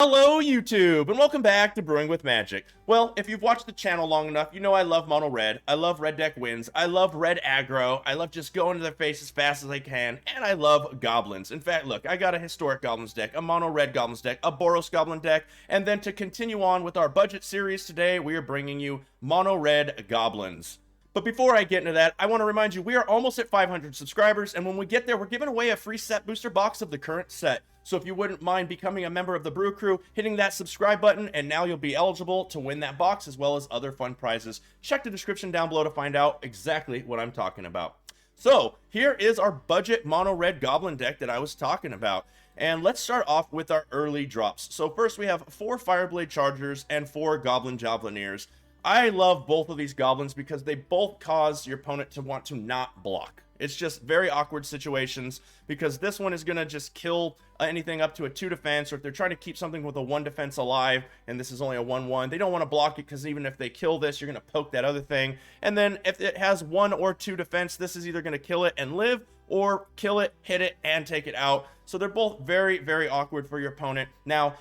Hello YouTube, and welcome back to Brewing with Magic. Well, if you've watched the channel long enough, you know I love mono red, I love red deck wins, I love red aggro, I love just going to their face as fast as I can, and I love goblins. In fact, look, I got a historic goblins deck, a mono red goblins deck, a Boros goblin deck, and then to continue on with our budget series today, we are bringing you mono red goblins. But before I get into that, I want to remind you we are almost at 500 subscribers, and when we get there, we're giving away a free set booster box of the current set. So if you wouldn't mind becoming a member of the Brew Crew, hitting that subscribe button, and now you'll be eligible to win that box as well as other fun prizes. Check the description down below to find out exactly what I'm talking about. So here is our budget mono red goblin deck that I was talking about. And let's start off with our early drops. So first we have 4 Fireblade Chargers and 4 Goblin Javeliniers. I love both of these goblins because they both cause your opponent to want to not block. It's just very awkward situations because this one is going to just kill anything up to a 2 defense, or if they're trying to keep something with a 1 defense alive and this is only a 1/1, they don't want to block it because even if they kill this, you're going to poke that other thing. And then if it has 1 or 2 defense, this is either going to kill it and live or kill it, hit it, and take it out. So they're both very, very awkward for your opponent. Now,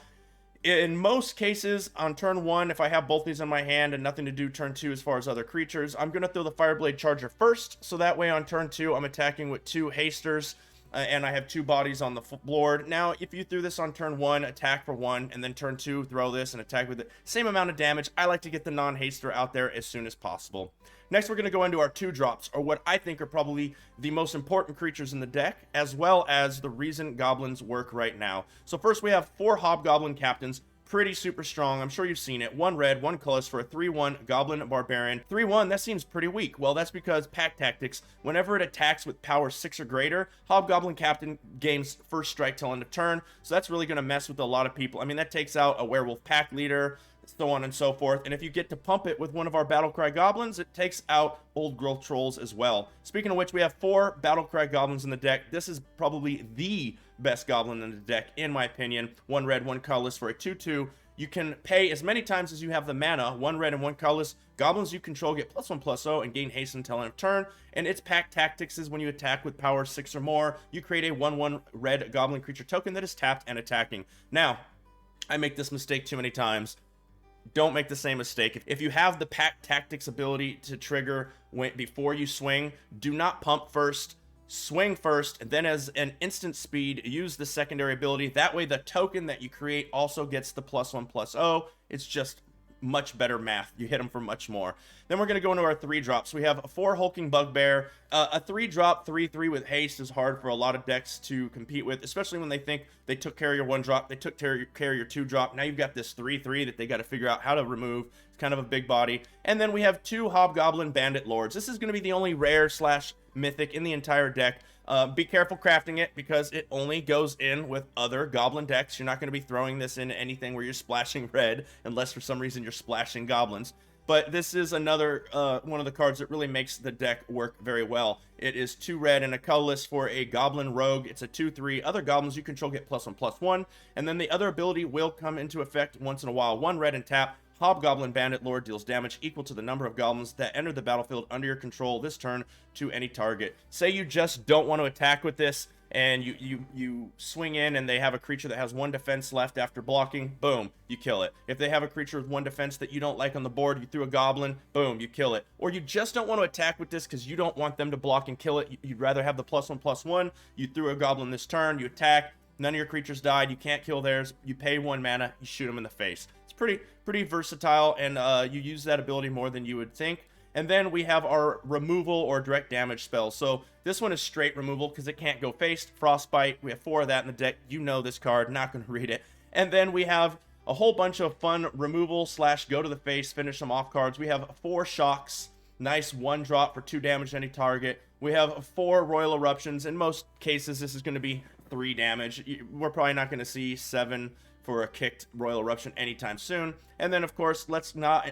in most cases, on turn 1, if I have both these in my hand and nothing to do turn 2 as far as other creatures, I'm going to throw the Fireblade Charger first, so that way on turn 2, I'm attacking with 2 hasters, and I have 2 bodies on the board. Now, if you threw this on turn 1, attack for 1, and then turn 2, throw this and attack with the same amount of damage, I like to get the non-haster out there as soon as possible. Next, we're going to go into our 2 drops, or what I think are probably the most important creatures in the deck, as well as the reason goblins work right now. So first, we have 4 Hobgoblin Captains. Pretty super strong. I'm sure you've seen it. 1 red, 1 colorless for a 3/1 Goblin Barbarian. 3/1, that seems pretty weak. Well, that's because Pack Tactics, whenever it attacks with power 6 or greater, Hobgoblin Captain gains first strike till end of turn. So that's really going to mess with a lot of people. I mean, that takes out a Werewolf Pack Leader, so on and so forth. And if you get to pump it with one of our Battlecry Goblins, it takes out Old Growth Trolls as well. Speaking of which, we have 4 Battlecry Goblins in the deck. This is probably the best goblin in the deck, in my opinion. 1 red, 1 colorless for a 2/2. You can pay as many times as you have the mana. 1 red and 1 colorless. Goblins you control get +1/+0 and gain haste until end of turn. And its Pack Tactics is when you attack with power 6 or more, you create a 1/1 red goblin creature token that is tapped and attacking. Now, I make this mistake too many times. Don't make the same mistake. If you have the Pack Tactics ability to trigger before you swing, do not pump first, swing first, and then as an instant speed, use the secondary ability. That way the token that you create also gets the +1/+0. It's just much better math. You hit them for much more. Then we're going to go into our 3 drops. We have a 4 Hulking Bugbear. A 3-drop 3/3 with haste is hard for a lot of decks to compete with, especially when they think they took care of your 1 drop, they took care of your 2 drop. Now you've got this 3/3 that they got to figure out how to remove. It's kind of a big body. And then we have 2 Hobgoblin Bandit Lords. This is going to be the only rare / mythic in the entire deck. Be careful crafting it because it only goes in with other goblin decks. You're not going to be throwing this in anything where you're splashing red unless for some reason you're splashing goblins. But this is another one of the cards that really makes the deck work very well. It is 2 red and a colorless for a Goblin Rogue. It's a 2/3. Other goblins you control get +1/+1. And then the other ability will come into effect once in a while. 1 red and tap. Hobgoblin Bandit Lord deals damage equal to the number of goblins that enter the battlefield under your control this turn to any target. Say you just don't want to attack with this, and you swing in and they have a creature that has 1 defense left after blocking, boom, you kill it. If they have a creature with 1 defense that you don't like on the board, you threw a goblin, boom, you kill it. Or you just don't want to attack with this because you don't want them to block and kill it. You'd rather have the +1/+1. You threw a goblin this turn, you attack, none of your creatures died, you can't kill theirs, you pay 1 mana, you shoot them in the face. It's pretty versatile, and you use that ability more than you would think. And then we have our removal or direct damage spells. So this one is straight removal because it can't go faced. Frostbite, we have 4 of that in the deck. You know this card, not going to read it. And then we have a whole bunch of fun removal / go to the face, finish them off cards. We have 4 Shocks, nice 1 drop for 2 damage to any target. We have 4 Royal Eruptions. In most cases, this is going to be 3 damage. We're probably not going to see 7 for a kicked Royal Eruption anytime soon. And then, of course, let's not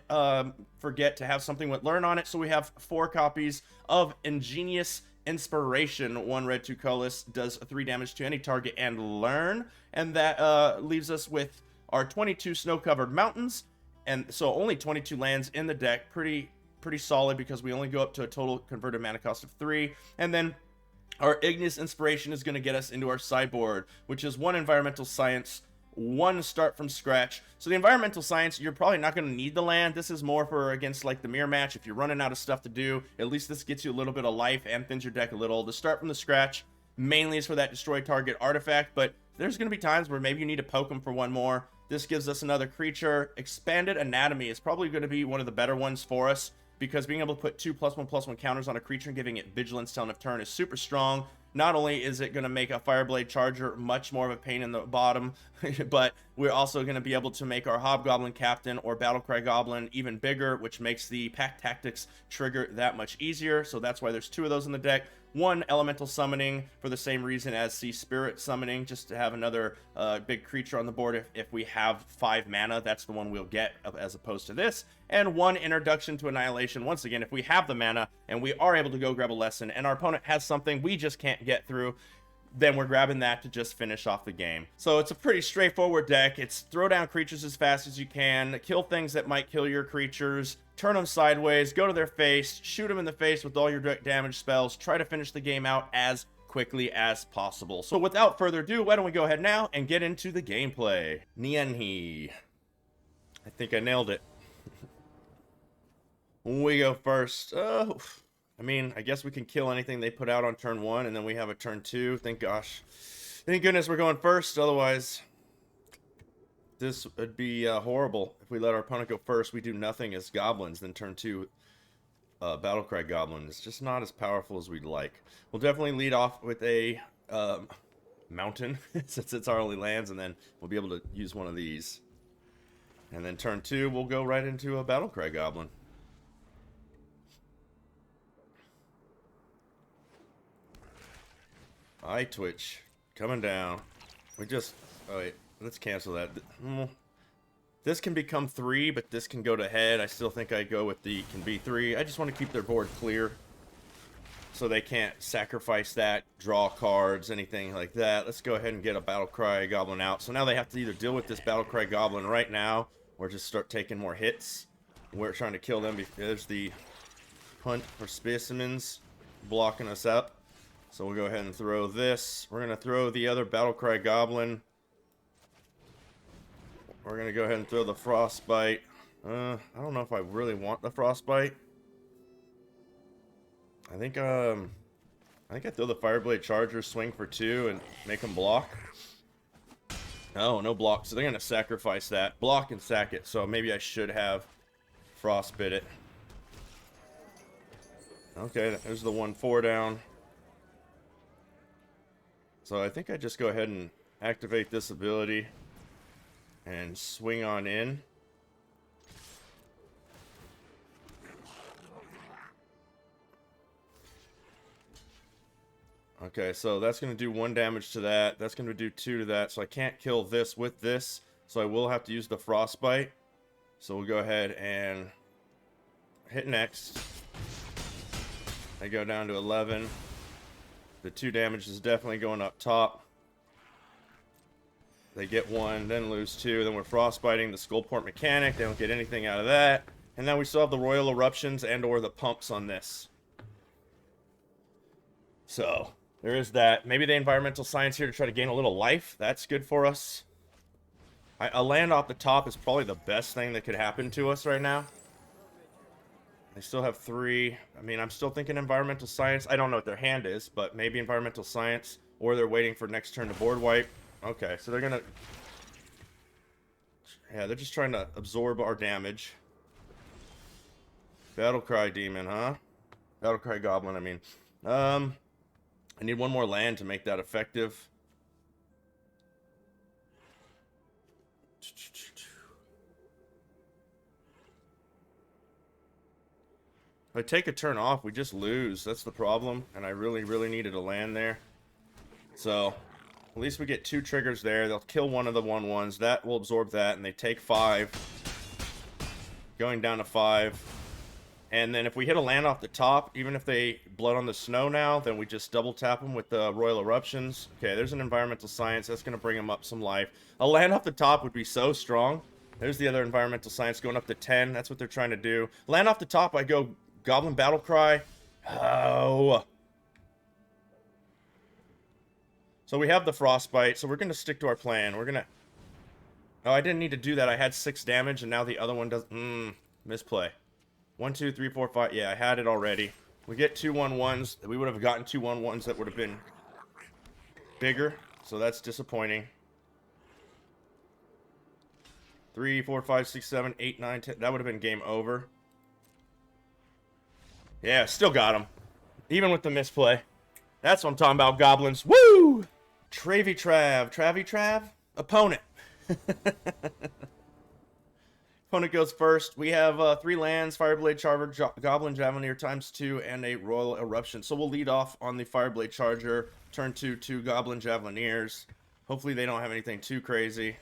forget to have something with Learn on it. So we have 4 copies of Ingenious Inspiration. 1 red, 2 colorless, does 3 damage to any target and Learn. And that leaves us with our 22 snow-covered mountains. And so only 22 lands in the deck. Pretty solid because we only go up to a total converted mana cost of 3. And then our Igneous Inspiration is going to get us into our sideboard, which is 1 Environmental Science, one start from scratch. So the environmental science, you're probably not going to need the land. This is more for against like the mirror match. If you're running out of stuff to do, at least this gets you a little bit of life and thins your deck a little. The start from the scratch mainly is for that destroy target artifact, but there's going to be times where maybe you need to poke them for one more. This gives us another creature. Expanded Anatomy is probably going to be one of the better ones for us, because being able to put 2+1/+1 counters on a creature and giving it vigilance till end of turn is super strong. Not only is it going to make a Fireblade Charger much more of a pain in the bottom, but we're also going to be able to make our Hobgoblin Captain or Battlecry Goblin even bigger, which makes the Pack Tactics trigger that much easier. So that's why there's 2 of those in the deck. 1 Elemental Summoning for the same reason as the Spirit Summoning, just to have another big creature on the board. If we have 5 mana, that's the one we'll get as opposed to this. And 1 Introduction to Annihilation. Once again, if we have the mana and we are able to go grab a lesson and our opponent has something we just can't get through, then we're grabbing that to just finish off the game. So it's a pretty straightforward deck. It's throw down creatures as fast as you can, kill things that might kill your creatures, turn them sideways, go to their face, shoot them in the face with all your direct damage spells, try to finish the game out as quickly as possible. So without further ado, why don't we go ahead now and get into the gameplay. Nianhi. I think I nailed it. We go first. I mean, I guess we can kill anything they put out on turn 1, and then we have a turn 2. Thank gosh. Thank goodness we're going first, otherwise this would be horrible. If we let our opponent go first, we do nothing as Goblins, then turn 2 Battlecry Goblin. It's just not as powerful as we'd like. We'll definitely lead off with a Mountain, since it's our only lands, and then we'll be able to use one of these. And then turn 2, we'll go right into a Battlecry Goblin. Eye Twitch coming down. We just, oh wait, let's cancel that. This can become 3, but this can go to head. I still think I go with the can be 3. I just want to keep their board clear so they can't sacrifice that, draw cards, anything like that. Let's go ahead and get a Battlecry Goblin out. So now they have to either deal with this Battlecry Goblin right now or just start taking more hits. We're trying to kill them. There's the Hunt for Specimens blocking us up. So we'll go ahead and throw this. We're going to throw the other Battlecry Goblin. We're going to go ahead and throw the Frostbite. I don't know if I really want the Frostbite. I think I throw the Fireblade Charger, swing for 2, and make them block. Oh, no block. So they're going to sacrifice that. Block and sack it. So maybe I should have Frostbite it. Okay, there's the 1/4 down. So I think I just go ahead and activate this ability and swing on in. Okay, so that's going to do 1 damage to that. That's going to do 2 to that. So I can't kill this with this. So I will have to use the Frostbite. So we'll go ahead and hit next. I go down to 11. The 2 damage is definitely going up top. They get 1, then lose 2. Then we're Frostbiting the Skullport Mechanic. They don't get anything out of that. And now we still have the Royal Eruptions and or the pumps on this. So, there is that. Maybe the Environmental Science here to try to gain a little life. That's good for us. A land off the top is probably the best thing that could happen to us right now. They still have 3. I mean, I'm still thinking Environmental Science. I don't know what their hand is, but maybe Environmental Science, or they're waiting for next turn to board wipe. Okay, so they're gonna... Yeah, they're just trying to absorb our damage. Battlecry Demon, huh? Battlecry Goblin, I mean. I need 1 more land to make that effective. If I take a turn off, we just lose. That's the problem. And I really, really needed a land there. So, at least we get 2 triggers there. They'll kill one of the 1/1s. That will absorb that. And they take 5. Going down to 5. And then if we hit a land off the top, even if they Blood on the Snow now, then we just double tap them with the Royal Eruptions. Okay, there's an Environmental Science. That's going to bring them up some life. A land off the top would be so strong. There's the other Environmental Science going up to 10. That's what they're trying to do. Land off the top, I go Goblin Battlecry. Oh. So we have the Frostbite, so we're going to stick to our plan. We're going to Oh, I didn't need to do that. I had 6 damage, and now the other one does... misplay. 1, 2, 3, 4, 5. Yeah, I had it already. We get 2 1/1s. We would have gotten 2 1/1s that would have been bigger, so that's disappointing. 3, 4, 5, 6, 7, 8, 9, 10. That would have been game over. Yeah, still got him. Even with the misplay. That's what I'm talking about, Goblins. Woo! Travy Trav. Opponent. Opponent goes first. We have 3 lands, Fireblade Charger, Goblin Javelineer ×2, and a Royal Eruption. So we'll lead off on the Fireblade Charger. Turn 2 Goblin Javelineers. Hopefully they don't have anything too crazy.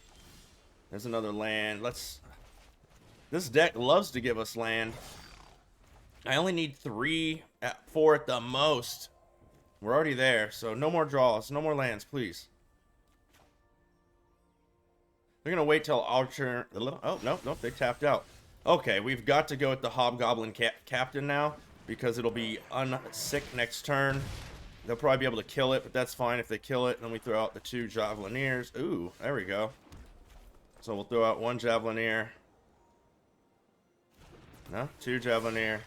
There's another land. This deck loves to give us land. I only need 3, 4 at the most. We're already there, so no more draws. No more lands, please. We're going to wait till our turn. Oh, nope, they tapped out. Okay, we've got to go with the Hobgoblin Captain now, because it'll be unsick next turn. They'll probably be able to kill it, but that's fine if they kill it. Then we throw out the 2 Javelineers. Ooh, there we go. So we'll throw out 1 Javelineer. No, 2 Javelineer.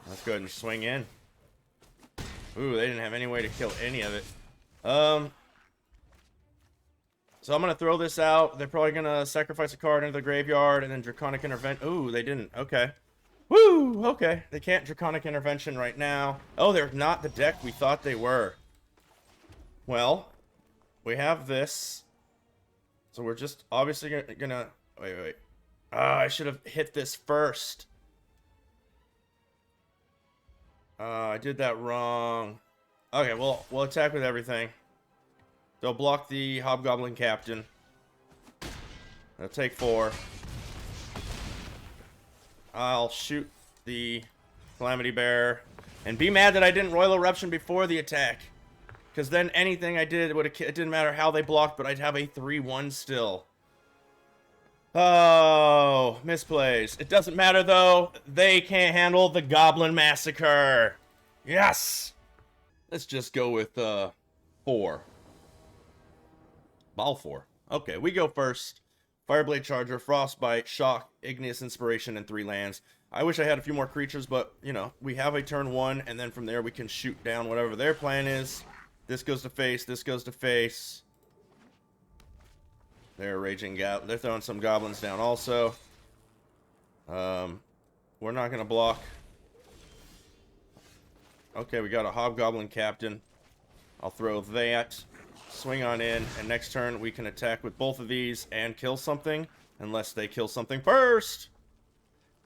Let's go ahead and swing in. Ooh, they didn't have any way to kill any of it. So I'm going to throw this out. They're probably going to sacrifice a card into the graveyard and then Draconic Intervention. Ooh, they didn't. Okay. Woo! Okay. They can't Draconic Intervention right now. Oh, they're not the deck we thought they were. Well, we have this. So we're just obviously going to... Wait. I should have hit this first. I did that wrong. Okay, well, we'll attack with everything. They'll block the Hobgoblin Captain. They'll take 4. I'll shoot the Calamity Bear. And be mad that I didn't Royal Eruption before the attack. Because then anything I did, it didn't matter how they blocked, but I'd have a 3-1 still. Oh, misplays. It doesn't matter, though. They can't handle the Goblin Massacre. Yes! Let's just go with 4. Ball 4. Okay, we go first. Fireblade Charger, Frostbite, Shock, Igneous Inspiration, and 3 lands. I wish I had a few more creatures, but, you know, we have a turn 1, and then from there we can shoot down whatever their plan is. This goes to face, this goes to face. They're they're throwing some goblins down also. We're not going to block. Okay, we got a Hobgoblin Captain. I'll throw that. Swing on in, and next turn we can attack with both of these and kill something, unless they kill something first.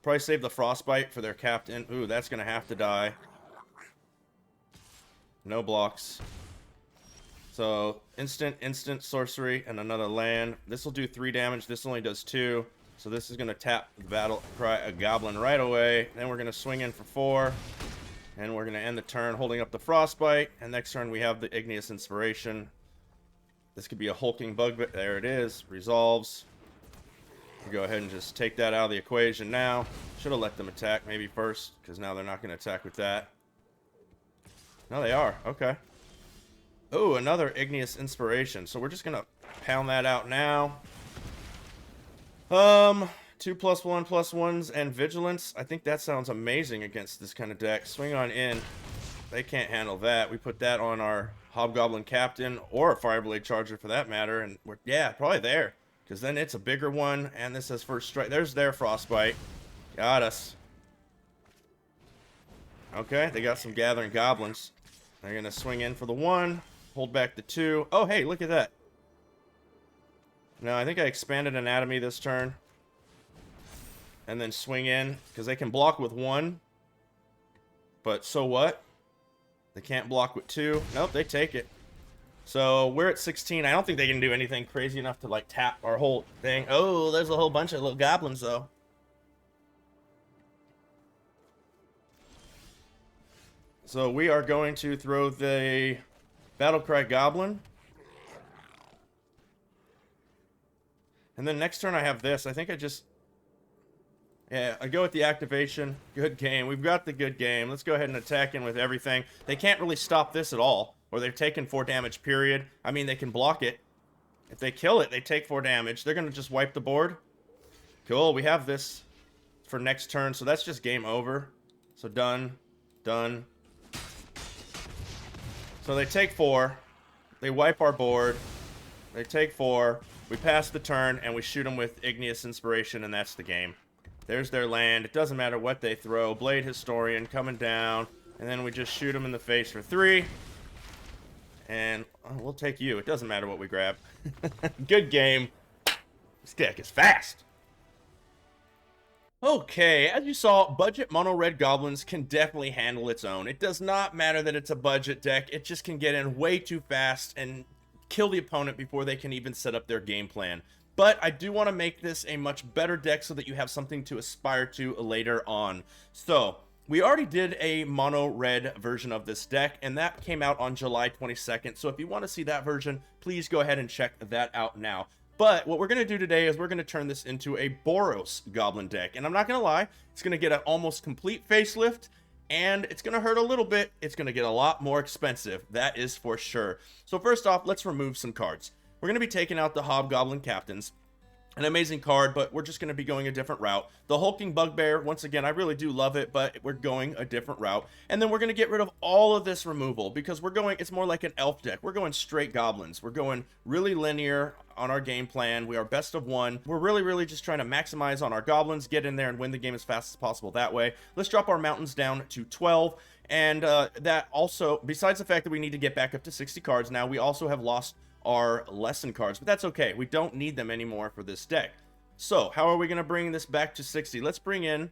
Probably save the Frostbite for their captain. Ooh, that's gonna have to die. No blocks. So instant sorcery and another land. This will do 3 damage. This only does 2. So this is gonna tap the battle cry a goblin right away. Then we're gonna swing in for 4. And we're gonna end the turn holding up the Frostbite. And next turn we have the Igneous Inspiration. This could be a hulking bug, but there it is. Resolves. We'll go ahead and just take that out of the equation now. Should have let them attack maybe first, because now they're not going to attack with that. No, they are. Okay. Oh, another Igneous Inspiration. So we're just going to pound that out now. 2+1/+1s and Vigilance. I think that sounds amazing against this kind of deck. Swing on in. They can't handle that. We put that on our Hobgoblin Captain, or a Fireblade Charger for that matter, and we're, yeah, probably there. Because then it's a bigger one, and this has first strike. There's their Frostbite. Got us. Okay, they got some Gathering Goblins. They're going to swing in for the 1, hold back the 2. Oh, hey, look at that. No, I think I expanded Anatomy this turn. And then swing in, because they can block with 1. But so what? They can't block with 2. Nope, they take it. So we're at 16. I don't think they can do anything crazy enough to like tap our whole thing. Oh, there's a whole bunch of little goblins though. So we are going to throw the Battlecry Goblin. And then next turn I have this. I think I just... Yeah, I go with the activation. Good game. We've got the good game. Let's go ahead and attack in with everything. They can't really stop this at all, or they're taking 4 damage, period. I mean, they can block it, If they kill it, they take 4 damage. They're going to just wipe the board. Cool, we have this for next turn, so that's just game over. So done, done. So they take 4. They wipe our board. They take 4. We pass the turn, and we shoot them with Igneous Inspiration, and that's the game. There's their land. It doesn't matter what they throw. Blade Historian coming down, and then we just shoot them in the face for 3. And we'll take you. It doesn't matter what we grab. Good game. This deck is fast. Okay, as you saw, budget mono red goblins can definitely handle its own. It does not matter that it's a budget deck. It just can get in way too fast and kill the opponent before they can even set up their game plan. But I do want to make this a much better deck so that you have something to aspire to later on. So, we already did a mono red version of this deck, and that came out on July 22nd. So if you want to see that version, please go ahead and check that out now. But what we're going to do today is we're going to turn this into a Boros Goblin deck. And I'm not going to lie, it's going to get an almost complete facelift, and it's going to hurt a little bit. It's going to get a lot more expensive, that is for sure. So first off, let's remove some cards. We're going to be taking out the Hobgoblin Captains. An amazing card, but we're just going to be going a different route. The Hulking Bugbear, once again, I really do love it, but we're going a different route. And then we're going to get rid of all of this removal, because we're going, it's more like an elf deck. We're going straight goblins. We're going really linear on our game plan. We are best of 1. We're really just trying to maximize on our goblins, get in there and win the game as fast as possible that way. Let's drop our mountains down to 12. And that also, besides the fact that we need to get back up to 60 cards now, we also have lost our lesson cards, but that's okay. We don't need them anymore for this deck. So how are we going to bring this back to 60? Let's bring in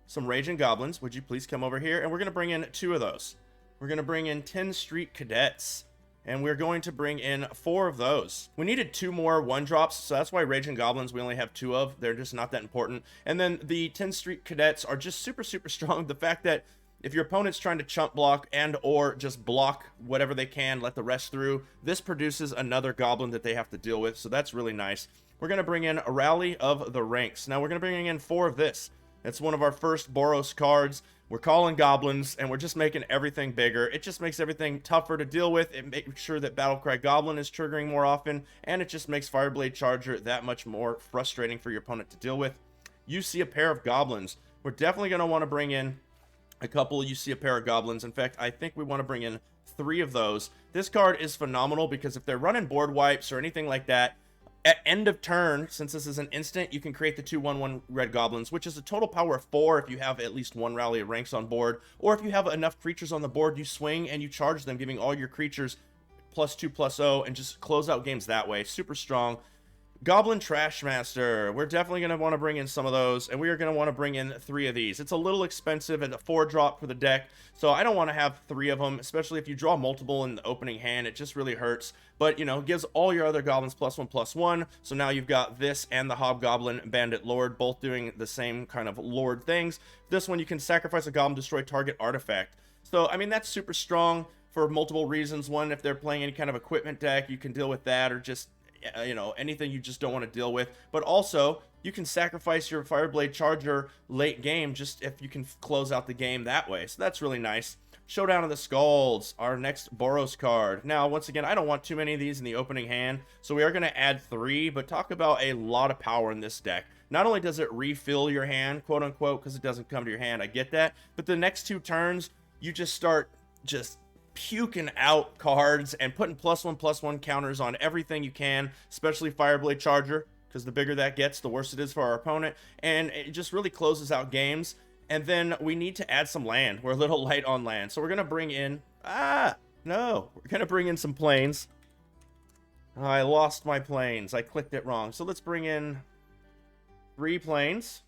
some Raging Goblins. Would you please come over here? And we're going to bring in 2 of those. We're going to bring in 10 Street Cadets, and we're going to bring in 4 of those. We needed 2 more 1-drops, so that's why Raging Goblins we only have 2 of. They're just not that important. And then the 10 Street Cadets are just super strong. The fact that if your opponent's trying to chump block and or just block whatever they can, let the rest through, this produces another goblin that they have to deal with, so that's really nice. We're going to bring in a Rally of the Ranks. Now we're going to bring in 4 of this. That's one of our first Boros cards. We're calling goblins, and we're just making everything bigger. It just makes everything tougher to deal with. It makes sure that Battlecry Goblin is triggering more often, and it just makes Fireblade Charger that much more frustrating for your opponent to deal with. You see a pair of goblins. We're definitely going to want to bring in a couple. You see a pair of goblins. In fact, I think we want to bring in 3 of those. This card is phenomenal because if they're running board wipes or anything like that, at end of turn, since this is an instant, you can create the 2/1/1 red goblins, which is a total power of 4 if you have at least 1 Rally of Ranks on board, or if you have enough creatures on the board, you swing and you charge them, giving all your creatures +2/+0 and just close out games that way. Super strong. Goblin Trashmaster. We're definitely going to want to bring in some of those, and we are going to want to bring in 3 of these. It's a little expensive at a 4-drop for the deck, so I don't want to have 3 of them, especially if you draw multiple in the opening hand. It just really hurts, but, you know, gives all your other goblins +1/+1, so now you've got this and the Hobgoblin Bandit Lord, both doing the same kind of Lord things. This one, you can sacrifice a goblin, destroy target artifact. So, I mean, that's super strong for multiple reasons. One, if they're playing any kind of equipment deck, you can deal with that, or just you know, anything you just don't want to deal with. But also, you can sacrifice your Fireblade Charger late game just if you can close out the game that way. So that's really nice. Showdown of the Skulls, our next Boros card. Now, once again, I don't want too many of these in the opening hand, so we are going to add 3, but talk about a lot of power in this deck. Not only does it refill your hand, quote unquote, because it doesn't come to your hand, I get that, but the next 2 turns, you just start puking out cards and putting +1/+1 counters on everything you can, especially Fireblade Charger, because the bigger that gets, the worse it is for our opponent, and it just really closes out games. And then we need to add some land. We're a little light on land, so we're gonna bring in we're gonna bring in some planes. I lost my planes. I clicked it wrong, so let's bring in 3 planes.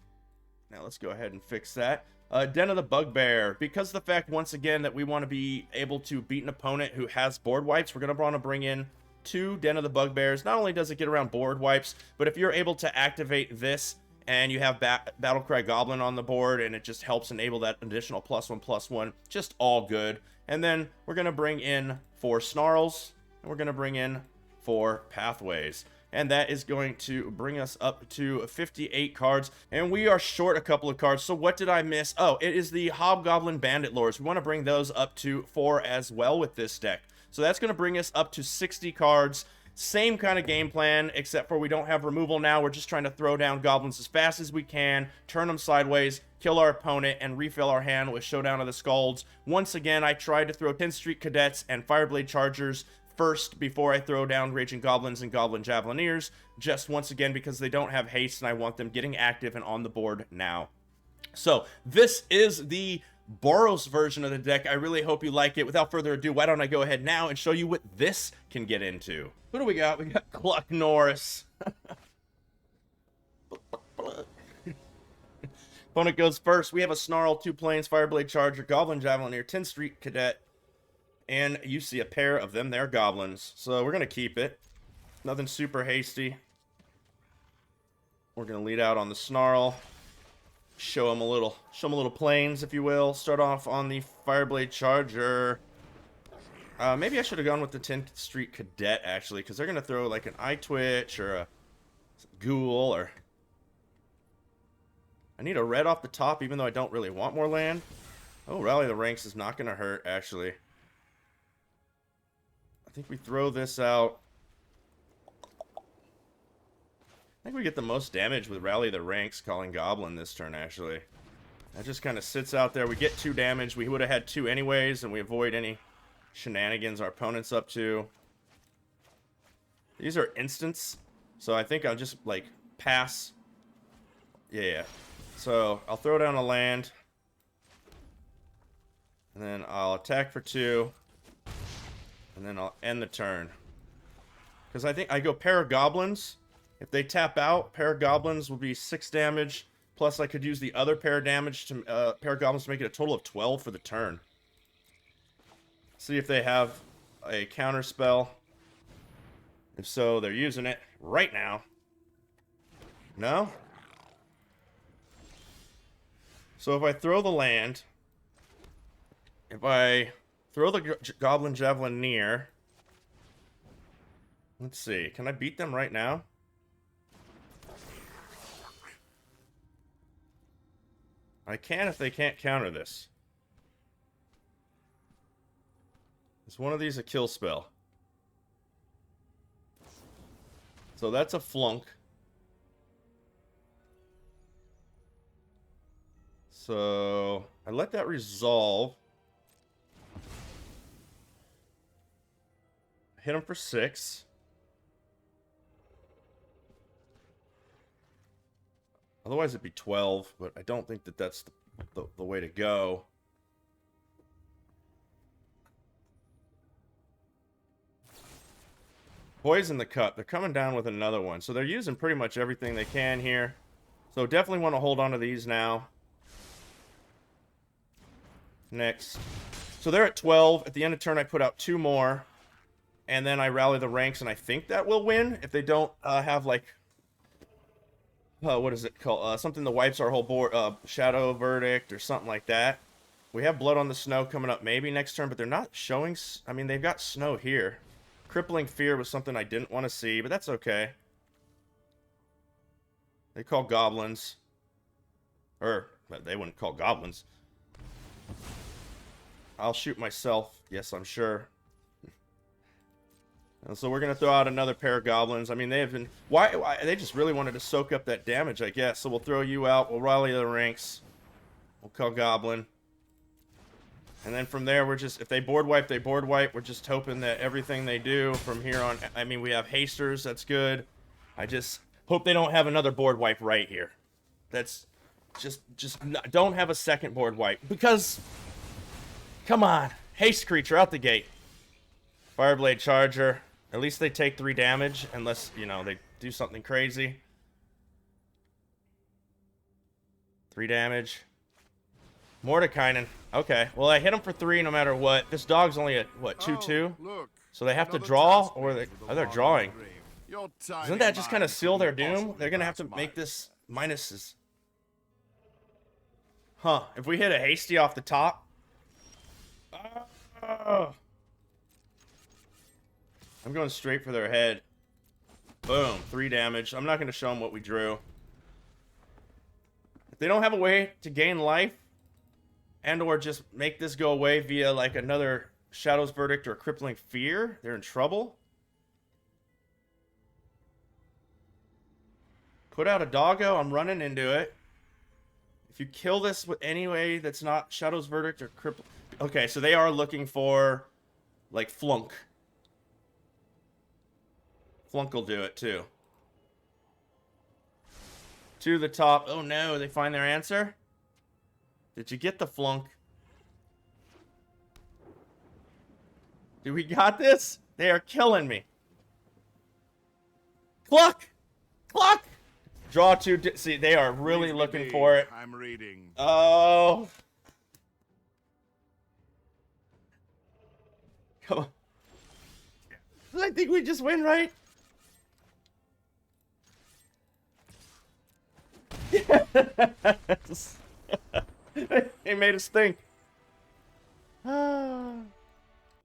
Now let's go ahead and fix that. Den of the Bugbear. Because of the fact, once again, that we want to be able to beat an opponent who has board wipes, we're going to want to bring in 2 Den of the Bugbears. Not only does it get around board wipes, but if you're able to activate this and you have Battlecry Goblin on the board, and it just helps enable that additional +1/+1, just all good. And then we're going to bring in 4 Snarls, and we're going to bring in 4 Pathways. And that is going to bring us up to 58 cards. And we are short a couple of cards. So what did I miss? Oh, it is the Hobgoblin Bandit Lords. We want to bring those up to 4 as well with this deck. So that's going to bring us up to 60 cards. Same kind of game plan, except for we don't have removal now. We're just trying to throw down goblins as fast as we can, turn them sideways, kill our opponent, and refill our hand with Showdown of the Skalds. Once again, I tried to throw 10th Street Cadets and Fireblade Chargers first before I throw down Raging Goblins and Goblin Javelineers, just once again because they don't have haste and I want them getting active and on the board now. So this is the Boros version of the deck. I really hope you like it. Without further ado, why don't I go ahead now and show you what this can get into. Who do we got? We got Cluck Norris. Opponent goes first. We have a Snarl, 2 Plains, Fireblade Charger, Goblin Javelineer, 10th Street Cadet, and you see a pair of them. They're Goblins. So we're going to keep it. Nothing super hasty. We're going to lead out on the Snarl. Show them a little plains, if you will. Start off on the Fireblade Charger. Maybe I should have gone with the 10th Street Cadet, actually, because they're going to throw like an Eye Twitch or a Ghoul, or... I need a red off the top, even though I don't really want more land. Oh, Rally the Ranks is not going to hurt, actually. I think we throw this out. I think we get the most damage with Rally the Ranks calling Goblin this turn, actually. That just kind of sits out there. We get 2 damage. We would have had 2 anyways, and we avoid any shenanigans our opponent's up to. These are instants, so I think I'll just, like, pass. Yeah. So, I'll throw down a land. And then I'll attack for 2. And then I'll end the turn. Because I think I go pair of Goblins. If they tap out, pair of Goblins will be 6 damage. Plus, I could use the other pair of damage to pair of Goblins to make it a total of 12 for the turn. See if they have a counter spell. If so, they're using it right now. No? So if I throw the land, if I throw the Goblin Javelineer, let's see, can I beat them right now? I can if they can't counter this. Is one of these a kill spell? So that's a flunk. So I let that resolve. Hit him for 6. Otherwise it'd be 12, but I don't think that that's the way to go. Poison the Cup. They're coming down with another one. So they're using pretty much everything they can here. So definitely want to hold on to these now. Next. So they're at 12. At the end of turn I put out 2 more. And then I rally the ranks, and I think that will win. If they don't have like... what is it called? Something that wipes our whole board. Shadow Verdict or something like that. We have Blood on the Snow coming up maybe next turn, but they're not showing... I mean, they've got Snow here. Crippling Fear was something I didn't want to see, but that's okay. They call Goblins. Or, they wouldn't call Goblins. I'll shoot myself. Yes, I'm sure. And so we're going to throw out another pair of Goblins. I mean, they have been... Why? They just really wanted to soak up that damage, I guess. So we'll throw you out. We'll rally the ranks. We'll call Goblin. And then from there, we're just... If they board wipe, they board wipe. We're just hoping that everything they do from here on... I mean, we have hasters. That's good. I just hope they don't have another board wipe right here. That's... Just don't have a second board wipe. Because... Come on. Haste creature out the gate. Fireblade Charger. At least they take 3 damage, unless, you know, they do something crazy. 3 damage. Mordekainen. Okay, well, I hit him for 3 no matter what. This dog's only at, what, 2/2? So they have to draw, or they're drawing. Doesn't that just kind of seal their doom? They're going to have to make this minuses. Huh, if we hit a hasty off the top. I'm going straight for their head. Boom, 3 damage. I'm not going to show them what we drew. If they don't have a way to gain life, and or just make this go away via like another Shadow's Verdict or Crippling Fear, they're in trouble. put out a doggo, I'm running into it. If you kill this with any way that's not Shadow's Verdict or Cripple... Okay, so they are looking for, like, Flunk. Flunk will do it, too. To the top. Oh, no, they find their answer? Did you get the Flunk? Do we got this? They are killing me. Cluck! Cluck! Draw two. See, they are really looking for it. I'm reading. Oh. Come on. I think we just win, right? Yes. They made us think.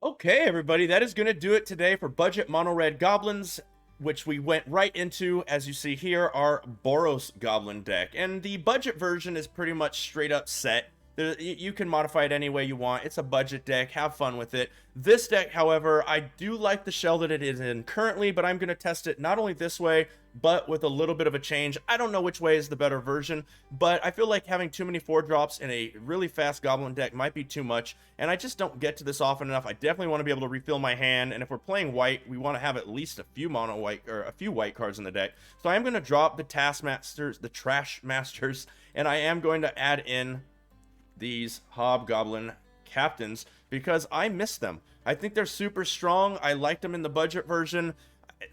Okay, everybody, that is going to do it today for Budget Mono Red Goblins, which we went right into, as you see here, our Boros Goblin deck. And the budget version is pretty much straight up set. You can modify it any way you want. It's a budget deck. Have fun with it. This deck, however, I do like the shell that it is in currently, but I'm going to test it not only this way, but with a little bit of a change. I don't know which way is the better version, but I feel like having too many 4-drops in a really fast Goblin deck might be too much, and I just don't get to this often enough. I definitely want to be able to refill my hand, and if we're playing white, we want to have at least a few mono white, or a few white cards in the deck. So I'm going to drop the Taskmasters, the Trash Masters, and I am going to add in these Hobgoblin Captains because I miss them. I think they're super strong. I liked them in the budget version.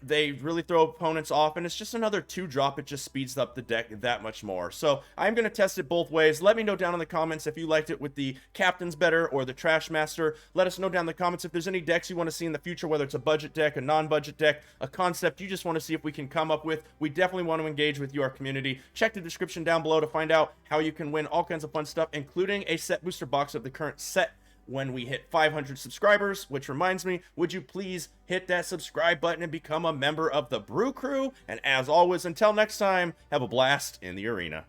They really throw opponents off, and it's just another 2-drop. It just speeds up the deck that much more. So I'm going to test it both ways. Let me know down in the comments if you liked it with the Captains better or the Trash Master. Let us know down in the comments if there's any decks you want to see in the future, whether it's a budget deck, a non-budget deck, a concept you just want to see if we can come up with. We definitely want to engage with your community. Check the description down below to find out how you can win all kinds of fun stuff, including a set booster box of the current set when we hit 500 subscribers, which reminds me, would you please hit that subscribe button and become a member of the Brew Crew? And as always, until next time, have a blast in the arena.